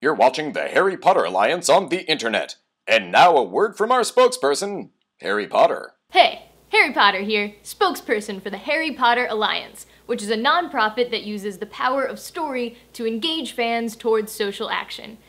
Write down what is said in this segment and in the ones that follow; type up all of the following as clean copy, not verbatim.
You're watching the Harry Potter Alliance on the internet. And now a word from our spokesperson, Harry Potter. Hey, Harry Potter here, spokesperson for the Harry Potter Alliance, which is a nonprofit that uses the power of story to engage fans towards social action.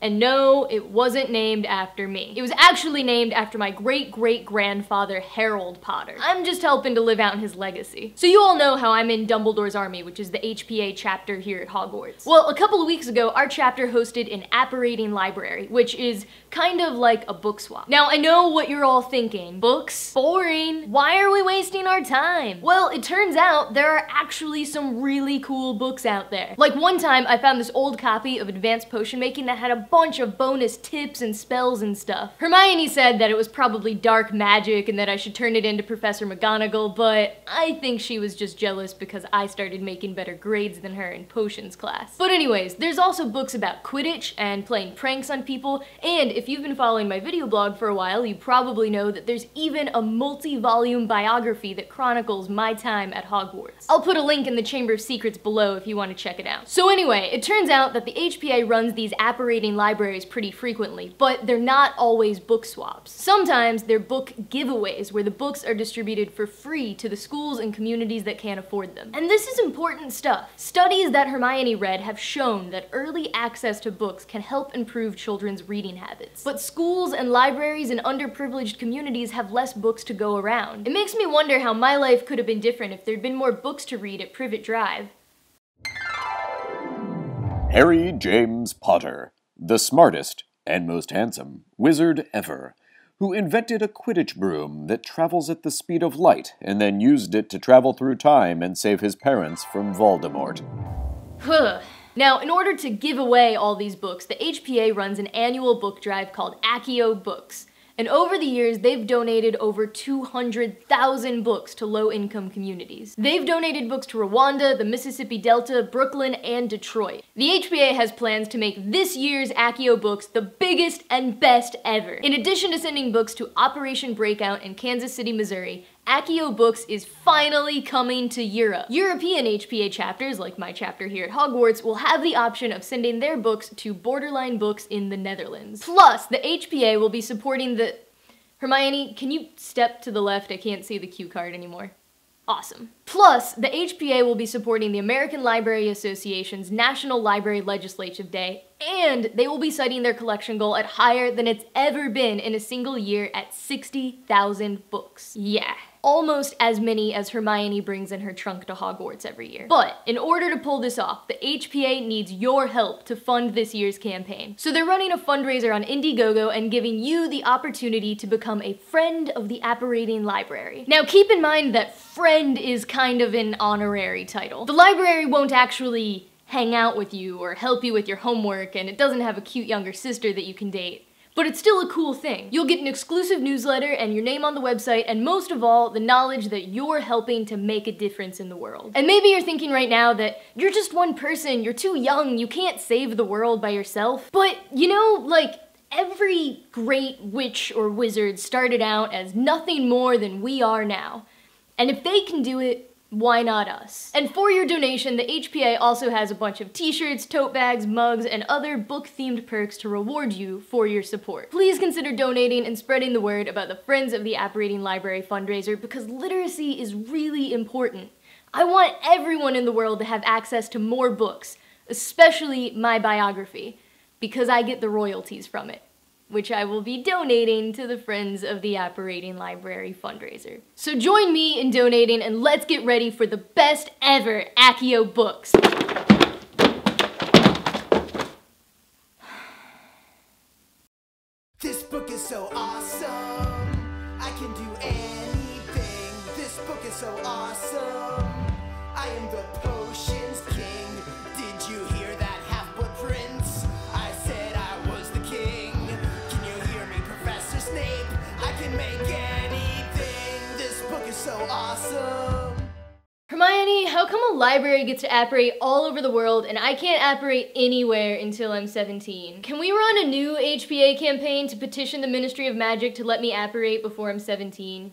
And no, it wasn't named after me. It was actually named after my great-great-grandfather, Harold Potter. I'm just helping to live out his legacy. So you all know how I'm in Dumbledore's Army, which is the HPA chapter here at Hogwarts. Well, a couple of weeks ago, our chapter hosted an Apparating library, which is kind of like a book swap. Now, I know what you're all thinking. Books? Boring. Why are we wasting our time? Well, it turns out there are actually some really cool books out there. Like one time, I found this old copy of Advanced Potion Making that had a bunch of bonus tips and spells and stuff. Hermione said that it was probably dark magic and that I should turn it into Professor McGonagall, but I think she was just jealous because I started making better grades than her in potions class. But anyways, there's also books about Quidditch and playing pranks on people, and if you've been following my video blog for a while, you probably know that there's even a multi-volume biography that chronicles my time at Hogwarts. I'll put a link in the Chamber of Secrets below if you want to check it out. So anyway, it turns out that the HPA runs these apparating libraries pretty frequently, but they're not always book swaps. Sometimes they're book giveaways where the books are distributed for free to the schools and communities that can't afford them. And this is important stuff. Studies that Hermione read have shown that early access to books can help improve children's reading habits. But schools and libraries in underprivileged communities have less books to go around. It makes me wonder how my life could have been different if there'd been more books to read at Privet Drive. Harry James Potter, the smartest and most handsome wizard ever, who invented a Quidditch broom that travels at the speed of light and then used it to travel through time and save his parents from Voldemort. Now, in order to give away all these books, the HPA runs an annual book drive called Accio Books. And over the years, they've donated over 200,000 books to low-income communities. They've donated books to Rwanda, the Mississippi Delta, Brooklyn, and Detroit. The HPA has plans to make this year's Accio Books the biggest and best ever. In addition to sending books to Operation Breakout in Kansas City, Missouri, Accio Books is finally coming to Europe. European HPA chapters, like my chapter here at Hogwarts, will have the option of sending their books to Borderline Books in the Netherlands. Plus, the HPA will be supporting the... Hermione, can you step to the left? I can't see the cue card anymore. Awesome. Plus, the HPA will be supporting the American Library Association's National Library Legislative Day, and they will be citing their collection goal at higher than it's ever been in a single year at 60,000 books. Yeah. Almost as many as Hermione brings in her trunk to Hogwarts every year. But in order to pull this off, the HPA needs your help to fund this year's campaign. So they're running a fundraiser on Indiegogo and giving you the opportunity to become a friend of the Apparating Library. Now keep in mind that friend is kind of an honorary title. The library won't actually hang out with you or help you with your homework, and it doesn't have a cute younger sister that you can date. But it's still a cool thing. You'll get an exclusive newsletter and your name on the website, and most of all, the knowledge that you're helping to make a difference in the world. And maybe you're thinking right now that you're just one person, you're too young, you can't save the world by yourself. But, you know, like, every great witch or wizard started out as nothing more than we are now. And if they can do it, why not us? And for your donation, the HPA also has a bunch of t-shirts, tote bags, mugs, and other book-themed perks to reward you for your support. Please consider donating and spreading the word about the Friends of the Apparating Library fundraiser because literacy is really important. I want everyone in the world to have access to more books, especially my biography, because I get the royalties from it, which I will be donating to the Friends of the Apparating Library fundraiser. So join me in donating and let's get ready for the best ever Accio Books. This book is so awesome, I can do anything. This book is so awesome, I am the potions king. Did you hear that, Half-Blood Prince? I said I was the king. Can you hear me, Professor Snape? I can make anything. This book is so awesome. Hermione, how come a library gets to apparate all over the world and I can't apparate anywhere until I'm 17? Can we run a new HPA campaign to petition the Ministry of Magic to let me apparate before I'm 17?